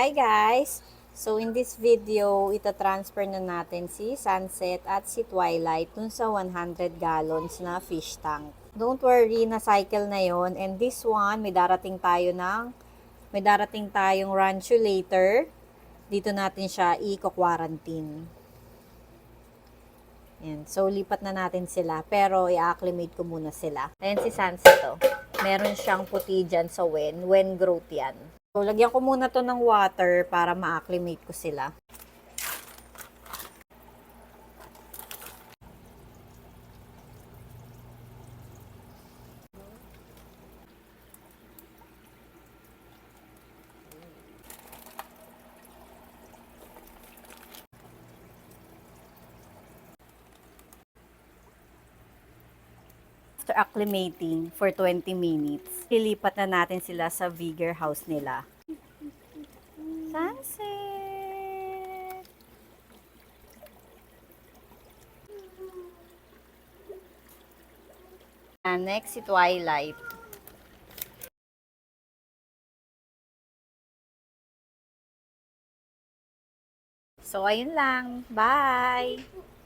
Hi guys! So in this video, ita-transfer na natin si Sunset at si Twilight dun sa 100 gallons na fish tank. Don't worry, na-cycle na yon. And this one, may darating tayong rancho later. Dito natin siya i-quarantine. Yan. So, lipat na natin sila. Pero, i-acclimate ko muna sila. Ayan si Sunset, oh. Meron siyang puti dyan sa wen. Wen growth yan. So, lagyan ko muna to ng water para ma-acclimate ko sila. After acclimating for 20 minutes, ilipat na natin sila sa vigor house nila. Sunset! And next, si Twilight. So, ayun lang. Bye!